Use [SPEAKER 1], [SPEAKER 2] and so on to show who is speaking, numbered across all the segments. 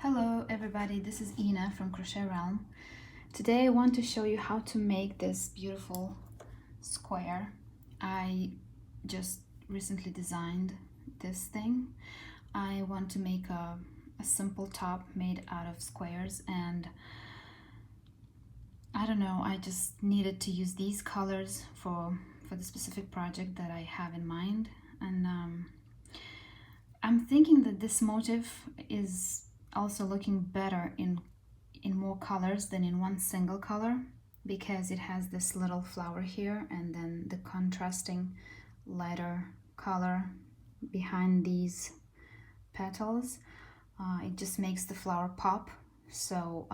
[SPEAKER 1] Hello everybody, this is Ina from Crochet Realm. Today I want to show you how to make this beautiful square. I just recently designed this thing. I want to make a simple top made out of squares, and I don't know, I just needed to use these colors for the specific project that I have in mind. And I'm thinking that this motif is also looking better in more colors than in one single color, because it has this little flower here and then the contrasting lighter color behind these petals. It just makes the flower pop. So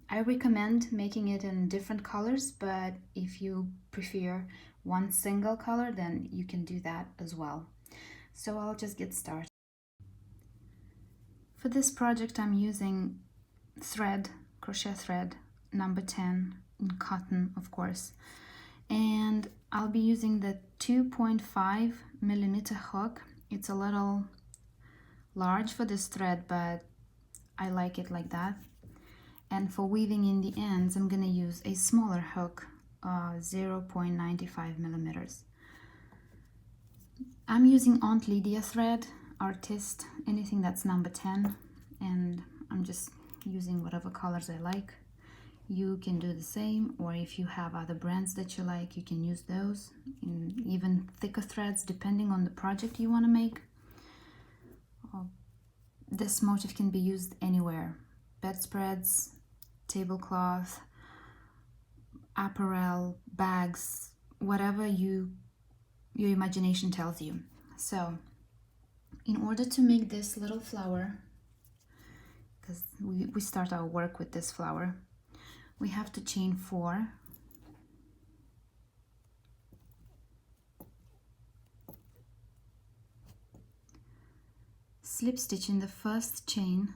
[SPEAKER 1] I recommend making it in different colors, but if you prefer one single color, then you can do that as well. So I'll just get started. For this project I'm using crochet thread number 10 in cotton, of course, and I'll be using the 2.5 millimeter hook. It's a little large for this thread, but I like it like that. And for weaving in the ends, I'm gonna use a smaller hook, 0.95 millimeters. I'm using Aunt Lydia thread, Artist, anything that's number 10, and I'm just using whatever colors I like. You can do the same, or if you have other brands that you like, you can use those in even thicker threads depending on the project you want to make. This motif can be used anywhere: bedspreads, tablecloth, apparel, bags, whatever your imagination tells you. So in order to make this little flower, because we start our work with this flower, we have to chain 4, slip stitch in the first chain,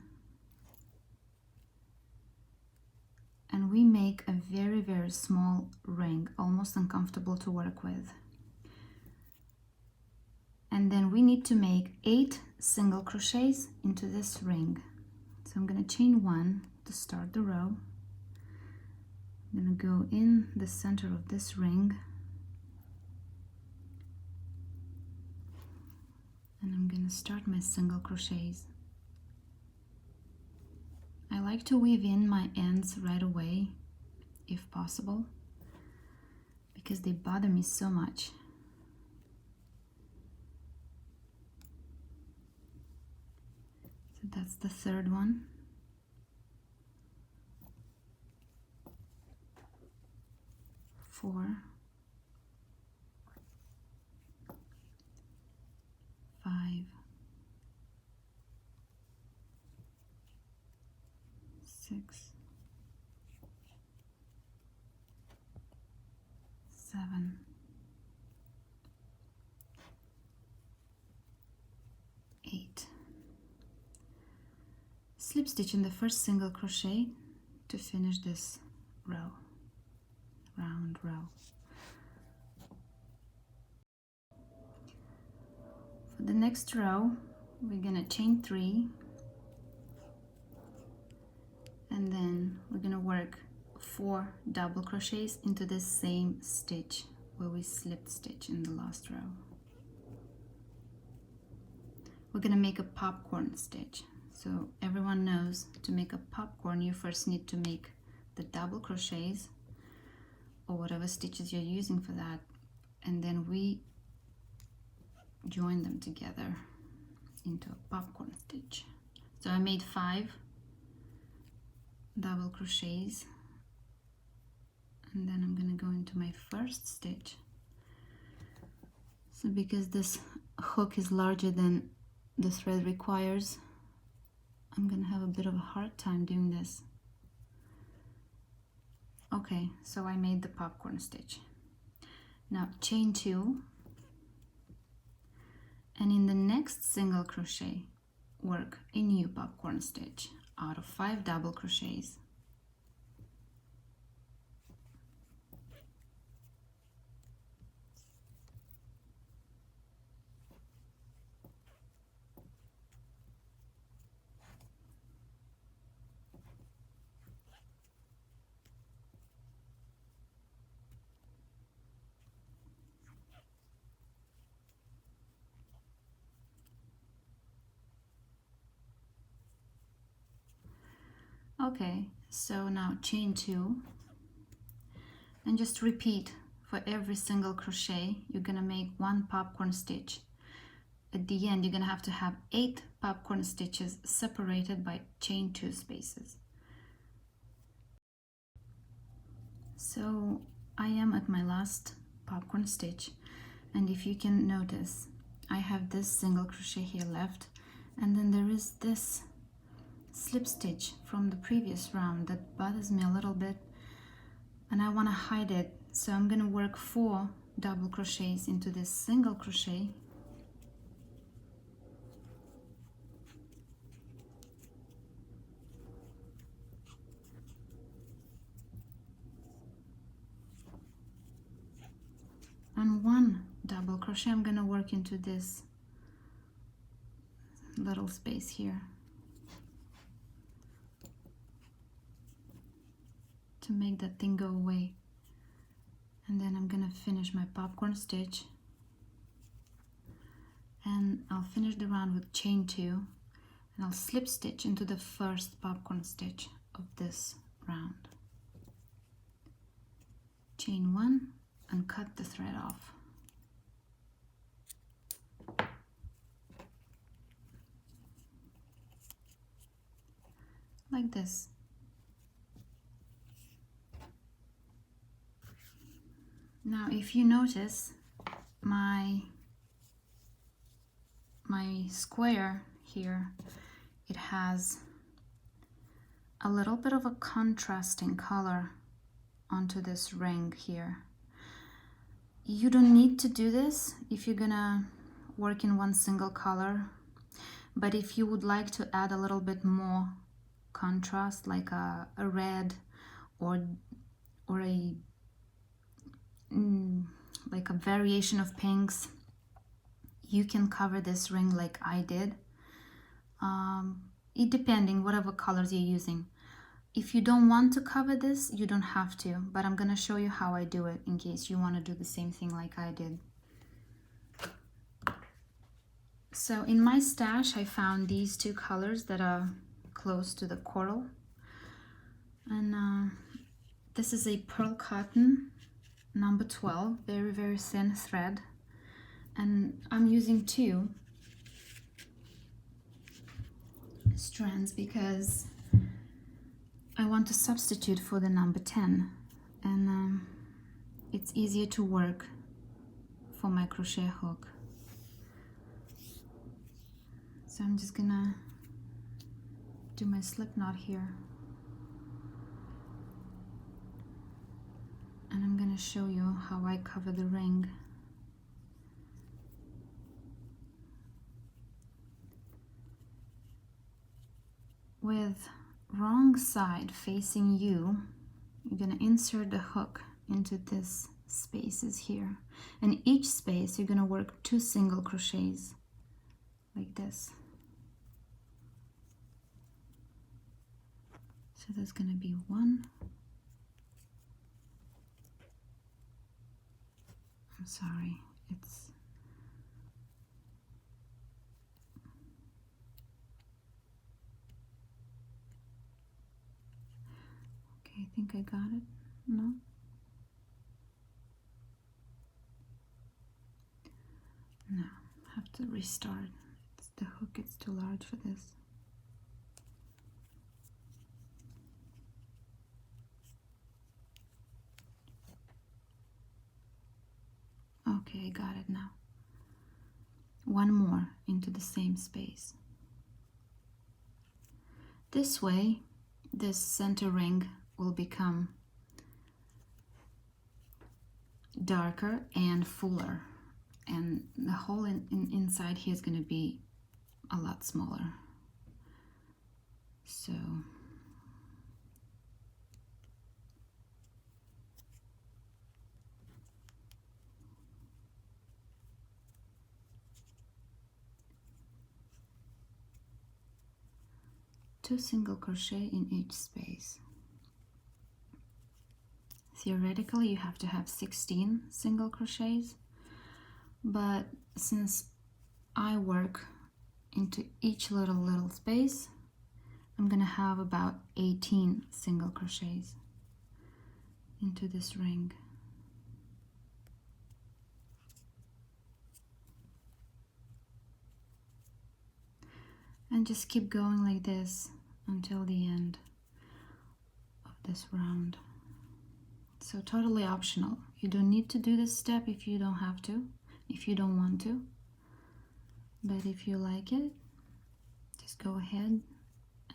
[SPEAKER 1] and we make a very, very small ring, almost uncomfortable to work with. And then we need to make 8 single crochets into this ring. So I'm going to chain 1 to start the row. I'm going to go in the center of this ring, and I'm going to start my single crochets. I like to weave in my ends right away, if possible, because they bother me so much. So that's the third one. Four, 5, 6, 7, 8. Slip stitch in the first single crochet to finish this row, round row. For the next row, we're gonna chain 3, and then we're gonna work 4 double crochets into this same stitch where we slipped stitch in the last row. We're gonna make a popcorn stitch. So everyone knows, to make a popcorn you first need to make the double crochets or whatever stitches you're using for that, and then we join them together into a popcorn stitch. So I made 5 double crochets, and then I'm going to go into my first stitch. So because this hook is larger than the thread requires, I'm going to have a bit of a hard time doing this. Okay, so I made the popcorn stitch. Now chain 2, and in the next single crochet work a new popcorn stitch out of 5 double crochets. Okay, so now chain 2 and just repeat. For every single crochet you're gonna make 1 popcorn stitch. At the end you're gonna have to have 8 popcorn stitches separated by chain 2 spaces. So I am at my last popcorn stitch, and if you can notice, I have this single crochet here left, and then there is this slip stitch from the previous round that bothers me a little bit, and I want to hide it. So I'm going to work 4 double crochets into this single crochet, and 1 double crochet I'm going to work into this little space here to make that thing go away. And then I'm going to finish my popcorn stitch, and I'll finish the round with chain 2, and I'll slip stitch into the first popcorn stitch of this round. Chain 1 and cut the thread off. Like this. Now if you notice, my square here, it has a little bit of a contrasting color onto this ring here. You don't need to do this if you're gonna work in one single color, but if you would like to add a little bit more contrast, like a red or a like a variation of pinks, you can cover this ring like I did, it depending whatever colors you're using. If you don't want to cover this, you don't have to, but I'm gonna show you how I do it in case you want to do the same thing like I did. So in my stash I found these 2 colors that are close to the coral, and this is a pearl cotton number 12, very thin thread, and I'm using 2 strands because I want to substitute for the number 10, and it's easier to work for my crochet hook. So I'm just gonna do my slip knot here, and I'm gonna show you how I cover the ring. With wrong side facing you, you're gonna insert the hook into this spaces here, and each space you're gonna work 2 single crochets like this. So there's gonna be 1, I'm sorry, it's okay, I think I got it. No? No, I have to restart. The hook is too large for this. Okay, I got it now. 1 more into the same space. This way, this center ring will become darker and fuller, and the hole inside here is going to be a lot smaller. So two single crochet in each space. Theoretically you have to have 16 single crochets, but since I work into each little space, I'm gonna have about 18 single crochets into this ring. And just keep going like this until the end of this round. So totally optional. You don't need to do this step if you don't have to, if you don't want to. But if you like it, just go ahead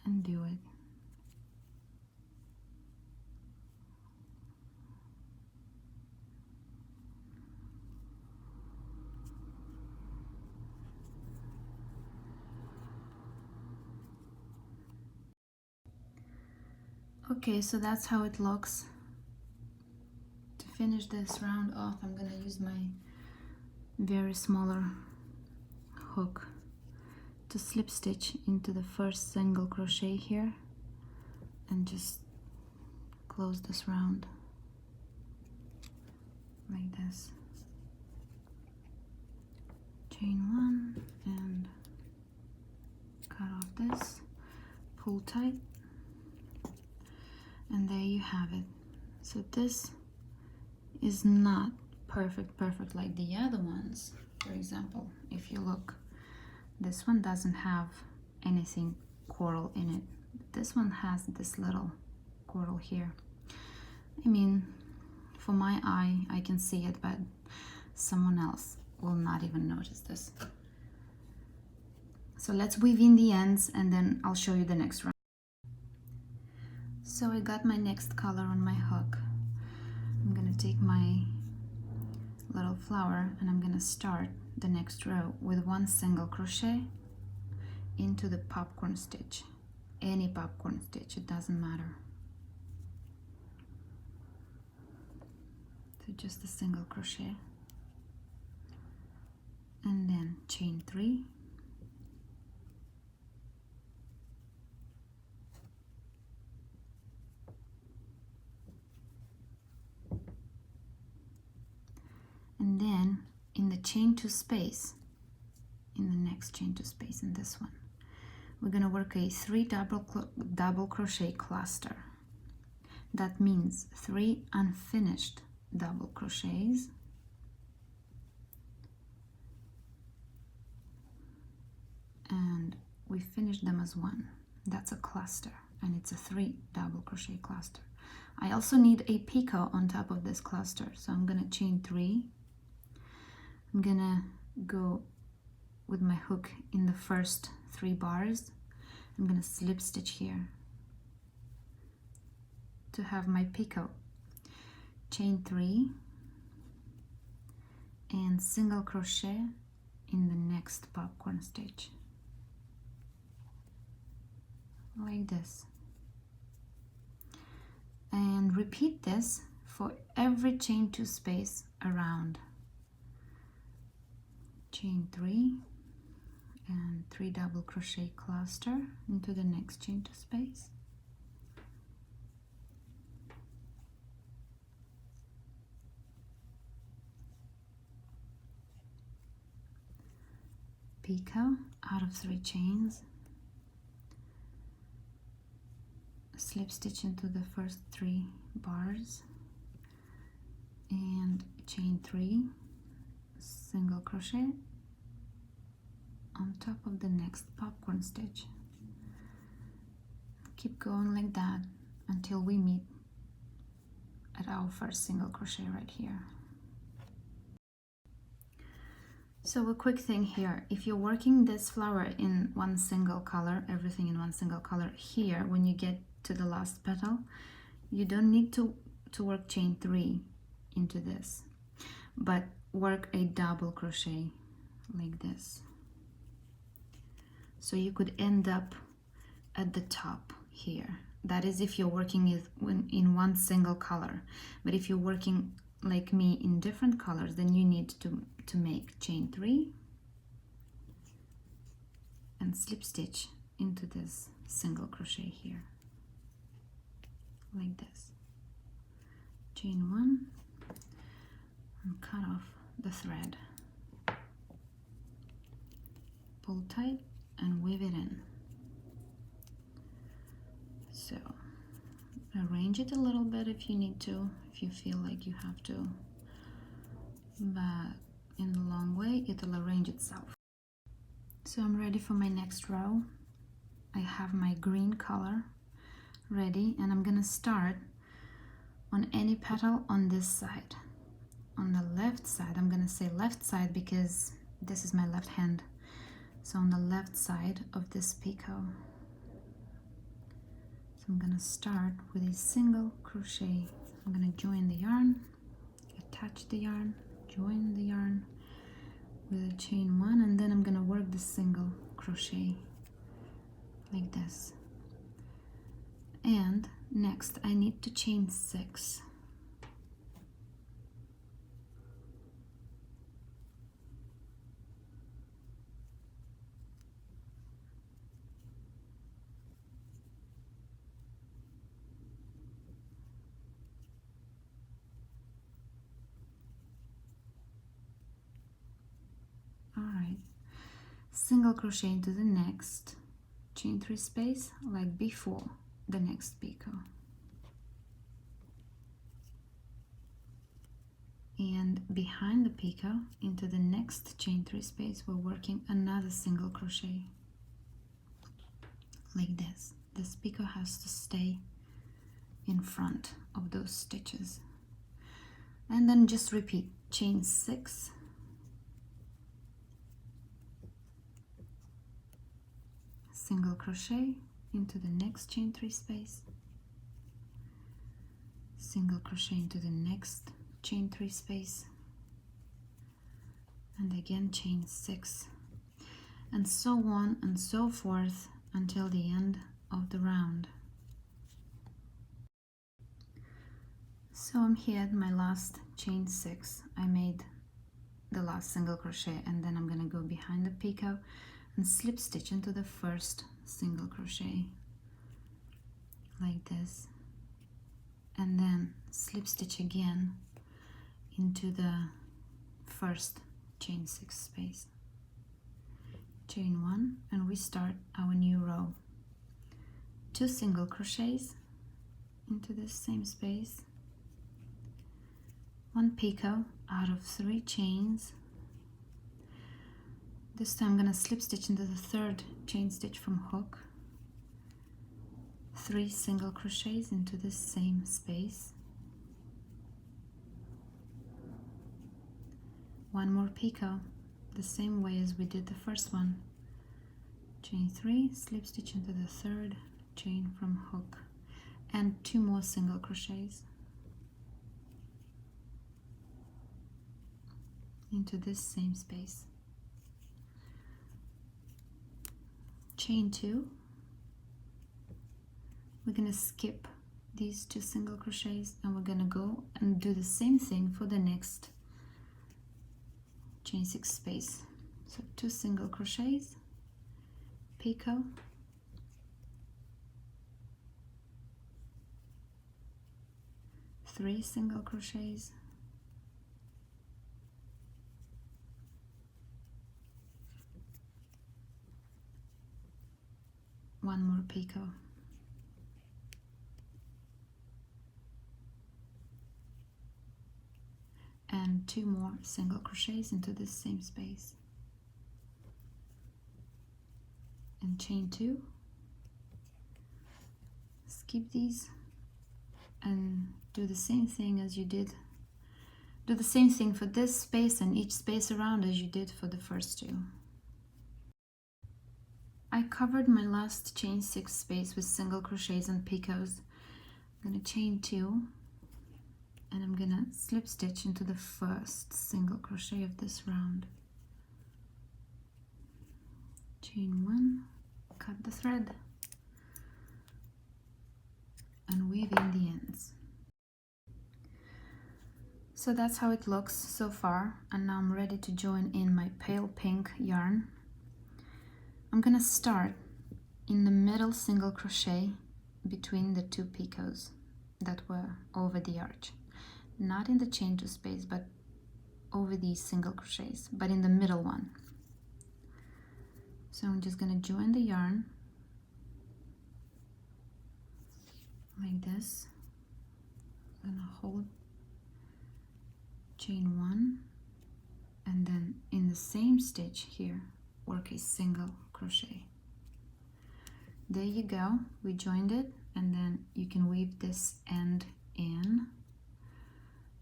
[SPEAKER 1] and do it. Okay, so that's how it looks. To finish this round off, I'm gonna use my very smaller hook to slip stitch into the first single crochet here and just close this round like this. Chain one and cut off this, pull tight, and there you have it. So this is not perfect like the other ones. For example, if you look, this one doesn't have anything coral in it. This one has this little coral here. I mean, for my eye, I can see it, but someone else will not even notice this. So let's weave in the ends and then I'll show you the next round. So I got my next color on my hook. I'm gonna take my little flower and I'm gonna start the next row with one single crochet into the popcorn stitch. Any popcorn stitch, it doesn't matter. So just a single crochet and then chain 3, and then in the chain 2 space, in the next chain 2 space, in this one, we're going to work a 3 double crochet cluster. That means 3 unfinished double crochets and we finish them as one. That's a cluster and it's a 3 double crochet cluster. I also need a picot on top of this cluster, so I'm gonna chain 3. I'm gonna go with my hook in the first 3 bars. I'm gonna slip stitch here to have my picot. Chain 3 and single crochet in the next popcorn stitch like this, and repeat this for every chain 2 space around. Chain 3 and 3 double crochet cluster into the next chain 2 space, picot out of 3 chains, slip stitch into the first 3 bars and chain 3, single crochet on top of the next popcorn stitch. Keep going like that until we meet at our first single crochet right here. So a quick thing here, if you're working this flower in one single color, everything in one single color, here when you get to the last petal, you don't need to work chain 3 into this, but work a double crochet like this. So you could end up at the top here. That is if you're working in one single color. But if you're working like me in different colors, then you need to make chain 3 and slip stitch into this single crochet here like this. Chain 1 and cut off the thread, pull tight and weave it in. So arrange it a little bit if you need to, if you feel like you have to, but in the long way it'll arrange itself. So I'm ready for my next row. I have my green color ready, and I'm gonna start on any petal on this side. On the left side, I'm gonna say left side because this is my left hand. So on the left side of this picot. So I'm gonna start with a single crochet. I'm gonna join the yarn, attach the yarn, join the yarn with a chain one, and then I'm gonna work the single crochet like this. And next I need to chain 6. Alright, single crochet into the next, chain 3 space like before the next picot. And behind the picot into the next chain 3 space, we're working another single crochet like this. This picot has to stay in front of those stitches, and then just repeat chain 6, single crochet into the next chain 3 space, single crochet into the next chain 3 space, and again chain 6, and so on and so forth until the end of the round. So I'm here at my last chain 6. I made the last single crochet, and then I'm gonna go behind the picot and slip stitch into the first single crochet like this, and then slip stitch again into the first chain 6 space, chain 1, and we start our new row. 2 single crochets into this same space, 1 picot out of 3 chains. This time I'm going to slip stitch into the third chain stitch from hook, 3 single crochets into this same space, 1 more picot the same way as we did the first one, chain 3, slip stitch into the third chain from hook, and 2 more single crochets into this same space, chain 2. We're going to skip these 2 single crochets, and we're going to go and do the same thing for the next chain 6 space. So 2 single crochets, picot, three single crochets, one more picot, and 2 more single crochets into this same space, and chain 2, skip these, and do the same thing as you did. Do the same thing for this space and each space around as you did for the first 2. I covered my last chain 6 space with single crochets and picots. I'm going to chain 2, and I'm going to slip stitch into the first single crochet of this round. Chain 1, cut the thread, and weave in the ends. So that's how it looks so far, and now I'm ready to join in my pale pink yarn. I'm gonna start in the middle single crochet between the 2 picots that were over the arch, not in the chain 2 space, but over these single crochets, but in the middle one. So I'm just gonna join the yarn, like this. I'm gonna hold, chain 1, and then in the same stitch here work a single crochet. There you go, we joined it, and then you can weave this end in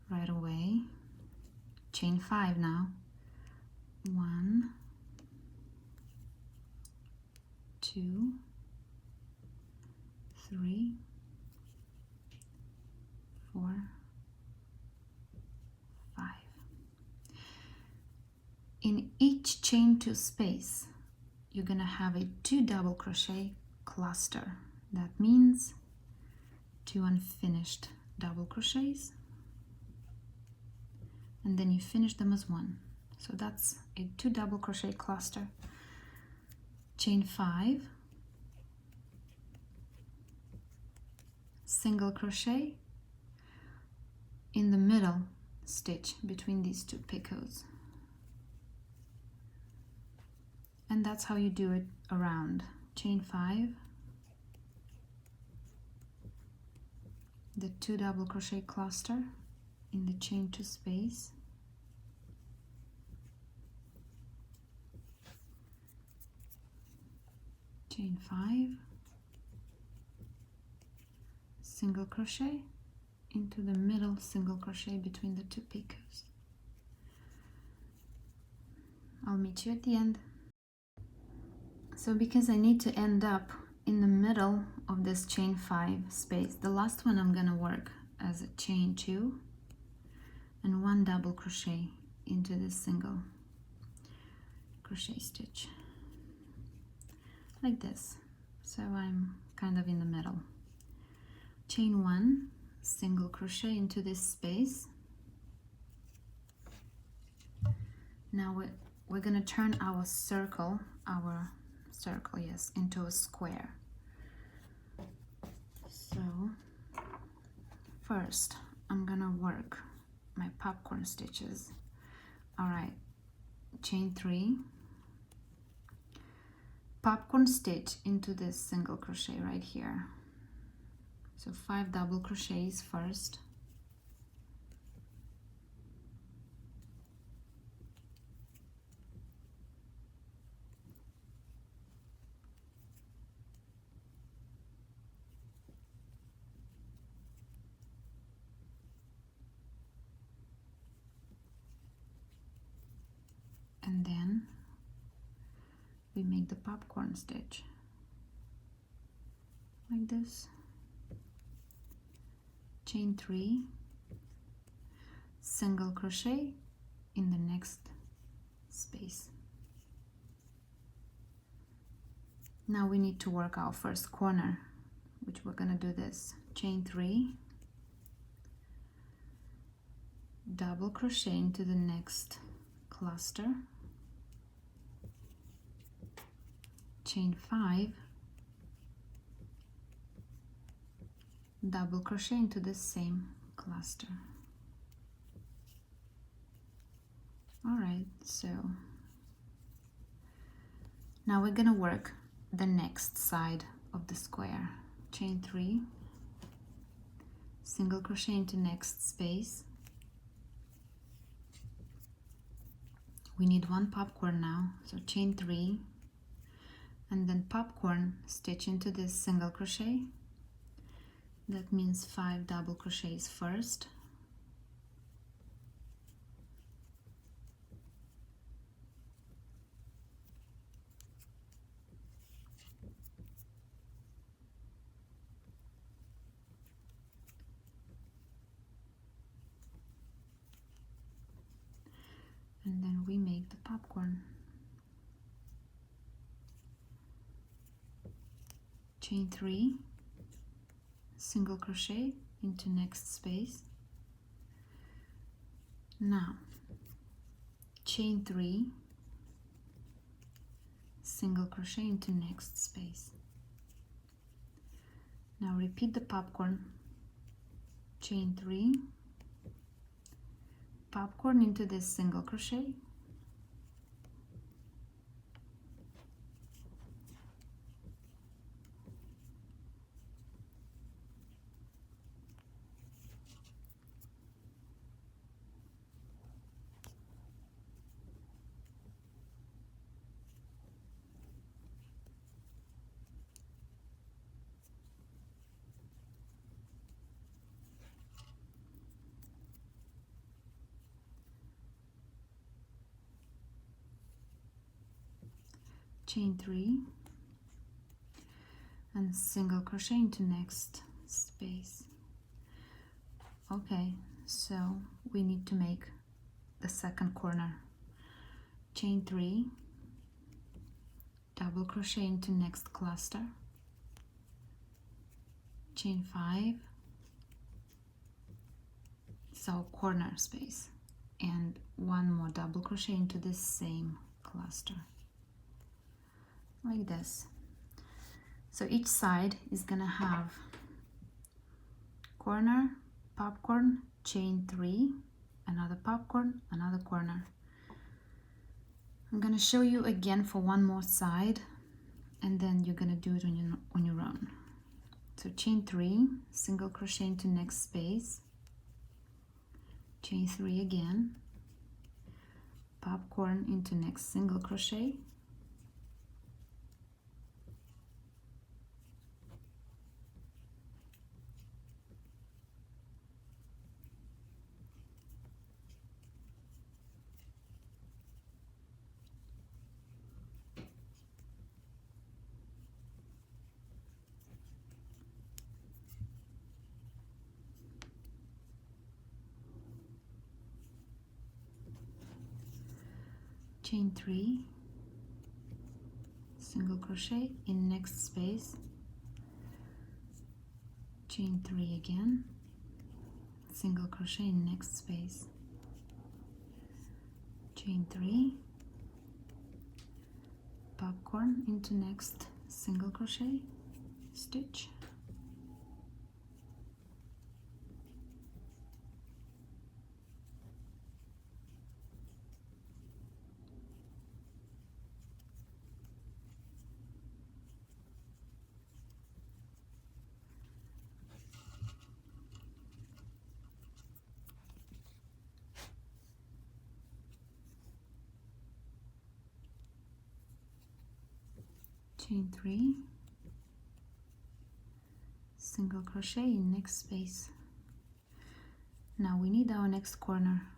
[SPEAKER 1] right away. Chain 5 now. 1, 2, 3, 4, 5. In each chain 2 space, you're gonna have a 2 double crochet cluster. That means 2 unfinished double crochets, and then you finish them as 1. So that's a 2 double crochet cluster. Chain 5, single crochet in the middle stitch between these 2 picots. And that's how you do it around. Chain 5, the 2 double crochet cluster in the chain 2 space, chain 5, single crochet into the middle single crochet between the 2 picots. I'll meet you at the end. So because I need to end up in the middle of this chain 5 space, the last one I'm gonna work as a chain 2 and 1 double crochet into this single crochet stitch like this. So I'm kind of in the middle. Chain 1, single crochet into this space. Now we're gonna turn our circle, yes, into a square. So first I'm gonna work my popcorn stitches. All right, chain 3, popcorn stitch into this single crochet right here. So 5 double crochets first, and then we make the popcorn stitch like this. Chain 3, single crochet in the next space. Now we need to work our first corner, which we're gonna do this. Chain 3, double crochet into the next cluster, chain 5, double crochet into the same cluster. All right, so now we're gonna work the next side of the square. Chain 3, single crochet into next space. We need 1 popcorn now, so chain 3, and then popcorn stitch into this single crochet. That means 5 double crochets first, and then we make the popcorn. Chain 3, single crochet into next space. Now chain 3, single crochet into next space. Now repeat the popcorn, chain 3, popcorn into this single crochet, chain 3 and single crochet into next space. Okay, so we need to make the second corner. Chain 3, double crochet into next cluster, chain 5, so corner space, and one more double crochet into this same cluster, like this. So each side is gonna have corner, popcorn, chain 3, another popcorn, another corner. I'm gonna show you again for one more side, and then you're gonna do it on your own. So chain 3, single crochet into next space, chain 3 again, popcorn into next single crochet, chain 3, single crochet in next space, chain 3 again, single crochet in next space, chain 3, popcorn into next single crochet stitch, chain 3, single crochet in next space. Now we need our next corner.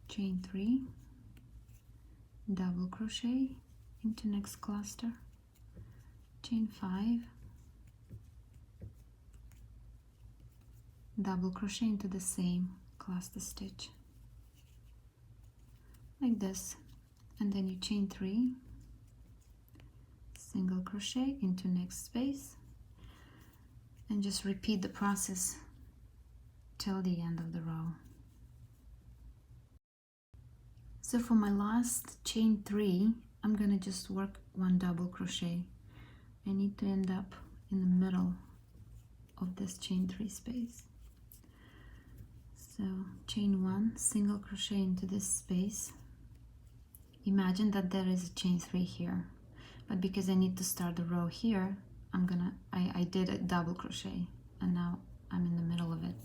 [SPEAKER 1] Chain 3, double crochet into next cluster, chain 5, double crochet into the same cluster stitch, like this, and then you chain 3, single crochet into next space, and just repeat the process till the end of the row. So for my last chain 3, I'm gonna just work one double crochet. I need to end up in the middle of this chain 3 space. So chain 1, single crochet into this space. Imagine that there is a chain 3 here, but because I need to start the row here, I did a double crochet, and now I'm in the middle of it,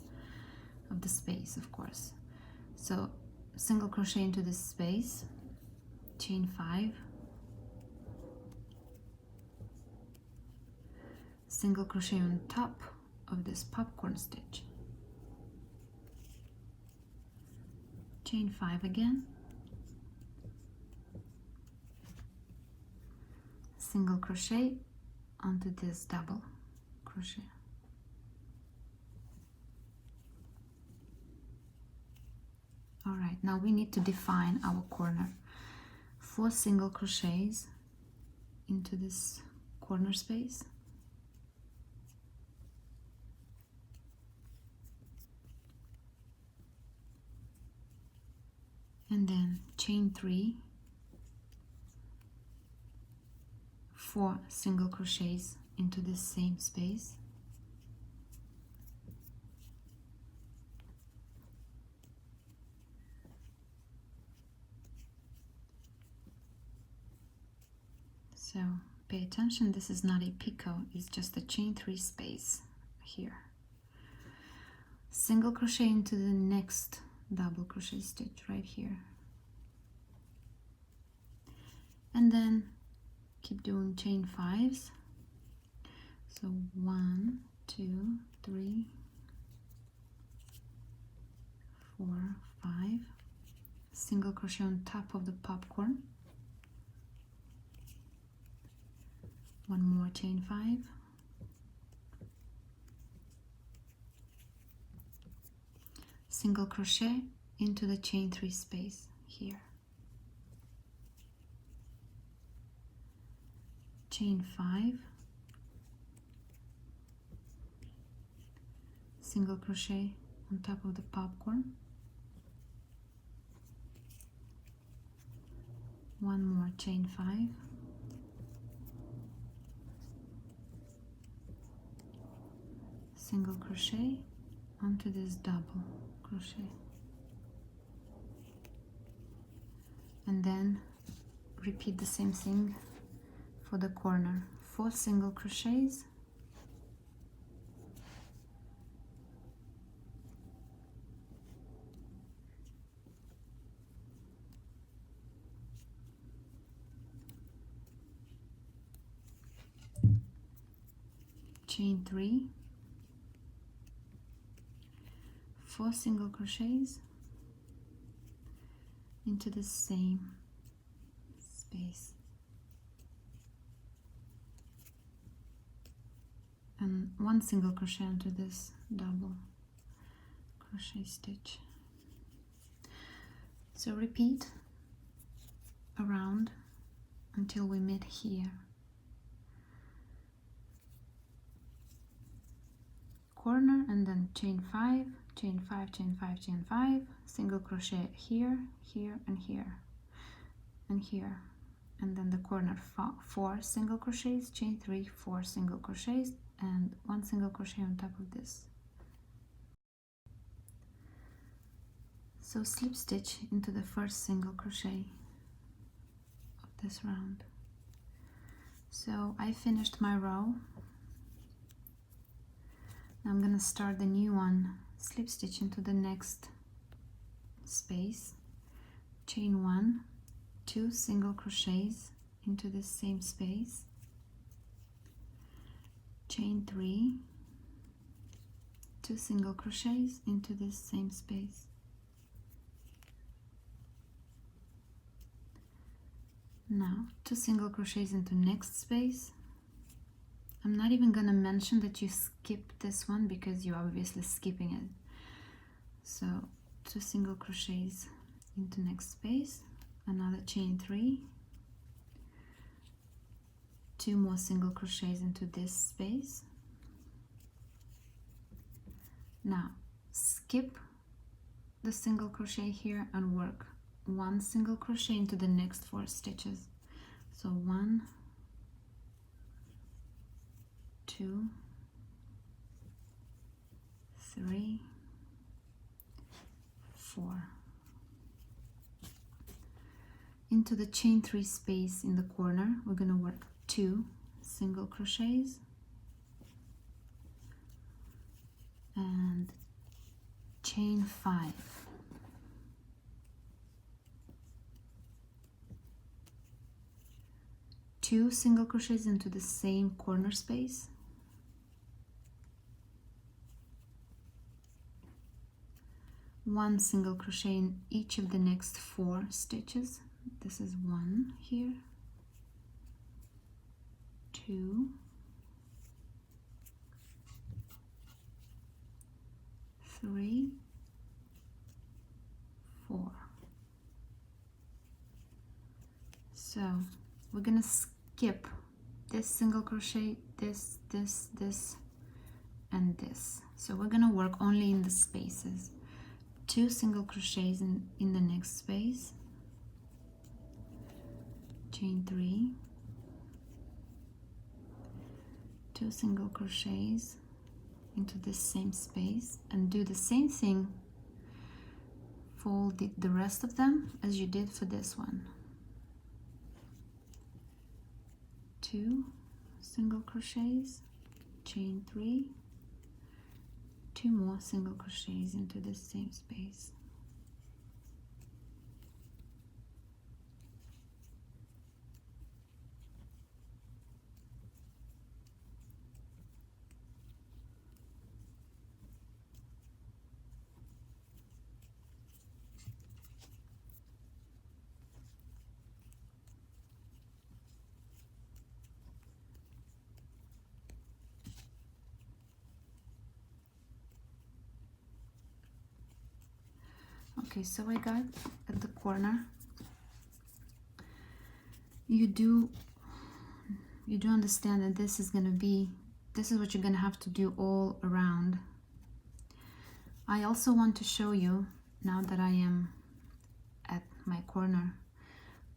[SPEAKER 1] of the space, of course. So single crochet into this space, chain 5, single crochet on top of this popcorn stitch, chain 5 again, single crochet onto this double crochet. All right, now we need to define our corner. 4 single crochets into this corner space, and then chain 3, 4 single crochets into this same space, so pay attention, this is not a picot, it's just a chain 3 space here. Single crochet into the next double crochet stitch right here, and then keep doing chain 5s. So 1, 2, 3, 4, 5, single crochet on top of the popcorn, one more chain 5, single crochet into the chain 3 space here, chain 5, single crochet on top of the popcorn, one more chain 5, single crochet onto this double crochet, and then repeat the same thing for the corner. 4 single crochets, chain 3, 4 single crochets into the same space, and 1 single crochet into this double crochet stitch. So repeat around until we meet here. Corner, and then chain 5, chain 5, chain 5, chain 5, single crochet here, here, and here, and here, and then the corner 4 single crochets, chain 3, 4 single crochets, and 1 single crochet on top of this. So slip stitch into the first single crochet of this round. So I finished my row. Now I'm gonna start the new one, slip stitch into the next space, chain 1, 2 single crochets into the same space, chain 3, 2 single crochets into this same space, now 2 single crochets into next space. I'm not even gonna mention that you skip this one because you're obviously skipping it. So 2 single crochets into next space, another chain 3, 2 more single crochets into this space. Now skip the single crochet here and work 1 single crochet into the next 4 stitches. So 1, 2, 3, 4. Into the chain 3 space in the corner, we're going to work 2 single crochets and chain 5. Two single crochets into the same corner space, one single crochet in each of the next 4 stitches. This is 1 here, 2, 3, 4. So we're gonna skip this single crochet, this, and this. So we're gonna work only in the spaces. 2 single crochets in the next space, chain 3, 2 single crochets into this same space, and do the same thing for the rest of them as you did for this one. 2 single crochets, chain 3, 2 more single crochets into the same space. Okay, so I got at the corner. You do understand that this is what you're gonna have to do all around. I also want to show you, now that I am at my corner,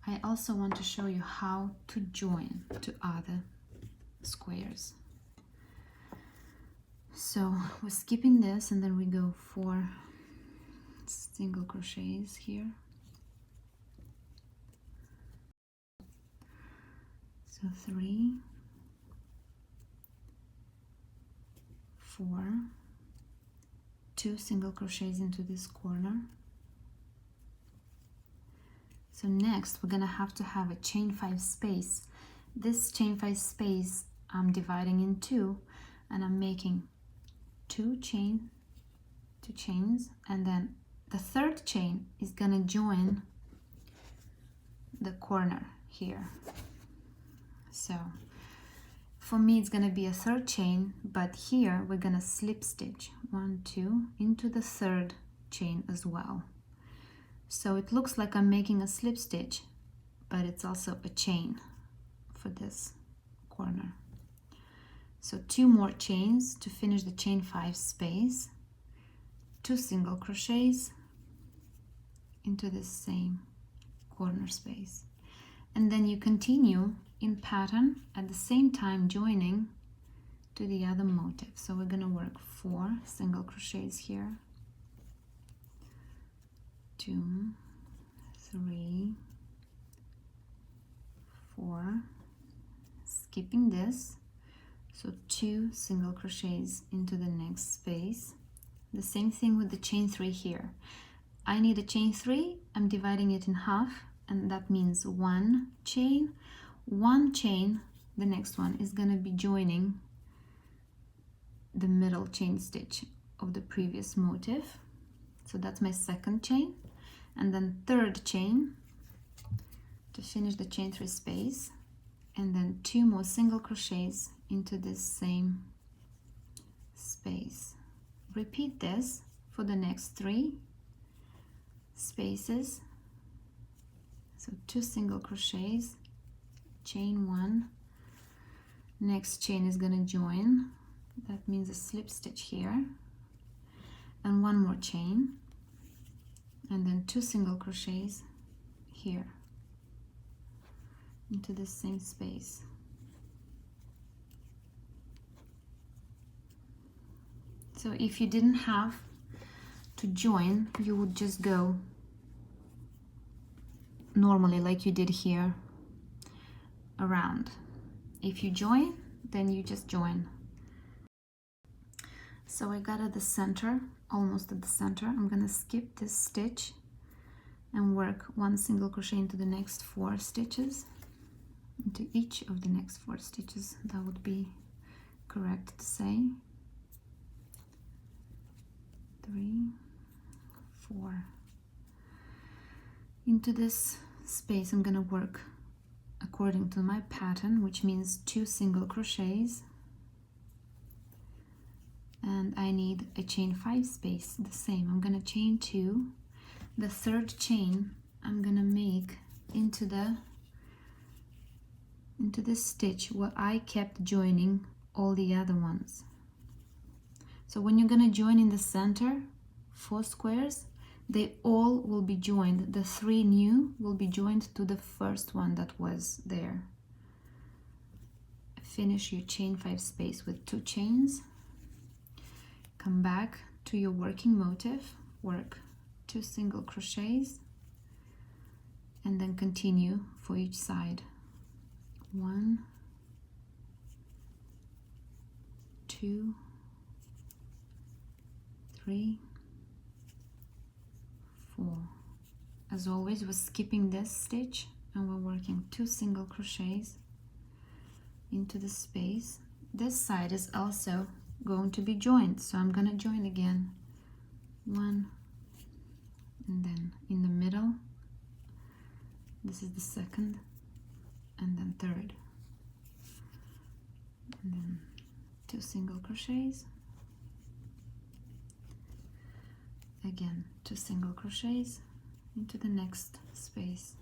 [SPEAKER 1] I also want to show you how to join to other squares. So we're skipping this, and then we go 4 single crochets here. So 3, 4, 2 single crochets into this corner. So next we're gonna have to have a chain 5 space. This chain 5 space I'm dividing in 2, and I'm making 2 chains, and then the third chain is gonna join the corner here. So for me it's gonna be a third chain, but here we're gonna slip stitch 1, 2 into the third chain as well. So it looks like I'm making a slip stitch, but it's also a chain for this corner. So 2 more chains to finish the chain 5 space, 2 single crochets into this same corner space, and then you continue in pattern at the same time joining to the other motif. So we're gonna work 4 single crochets here, 2, 3, 4, skipping this, so 2 single crochets into the next space. The same thing with the chain 3 here. I need a chain 3, I'm dividing it in half, and that means 1 chain, 1 chain, the next one is gonna be joining the middle chain stitch of the previous motif. So that's my second chain, and then third chain to finish the chain 3 space, and then 2 more single crochets into this same space. Repeat this for the next 3 spaces. So 2 single crochets, chain 1, next chain is going to join, that means a slip stitch here, and 1 more chain, and then 2 single crochets here into the same space. So if you didn't have to join, you would just go normally like you did here around. If you join, then you just join. So I got at the center, almost at the center. I'm gonna skip this stitch and work 1 single crochet into the next 4 stitches, into each of the next 4 stitches, that would be correct to say. 3, 4. Into this space I'm gonna work according to my pattern, which means 2 single crochets, and I need a chain 5 space, the same. I'm gonna chain 2. The third chain I'm gonna make into this stitch where I kept joining all the other ones. So when you're gonna join in the center 4 squares, they all will be joined. The 3 new will be joined to the first one that was there. Finish your chain 5 space with 2 chains. Come back to your working motif, work 2 single crochets, and then continue for each side. 1, 2, 3, 4. As always, we're skipping this stitch and we're working 2 single crochets into the space. This side is also going to be joined, so I'm gonna join again. 1, and then in the middle, this is the second, and then third, and then 2 single crochets, again 2 single crochets into the next space,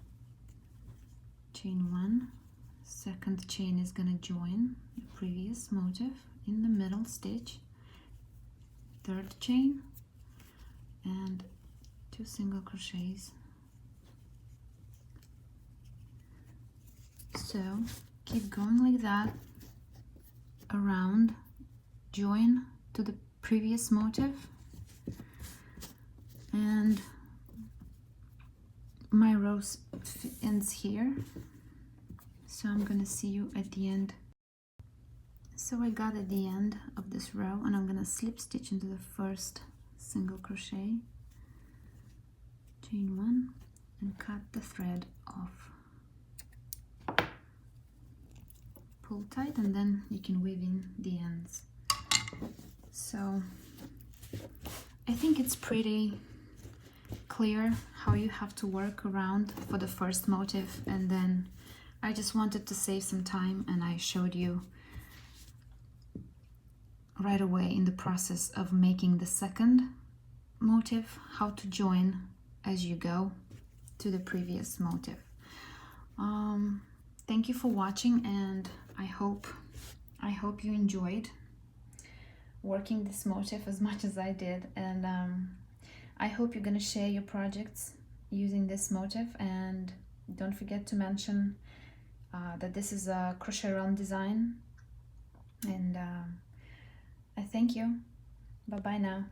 [SPEAKER 1] chain 1, second chain is going to join the previous motif in the middle stitch, third chain, and 2 single crochets. So keep going like that around, join to the previous motif, and my row ends here, so I'm gonna see you at the end. So I got at the end of this row, and I'm gonna slip stitch into the first single crochet, chain 1, and cut the thread off. Pull tight, and then you can weave in the ends. So I think it's pretty clear how you have to work around for the first motif, and then I just wanted to save some time, and I showed you right away in the process of making the second motif how to join as you go to the previous motif. Thank you for watching, and I hope you enjoyed working this motif as much as I did, and I hope you're gonna share your projects using this motif, and don't forget to mention that this is a Crochet Realm design, and I thank you. Bye bye now.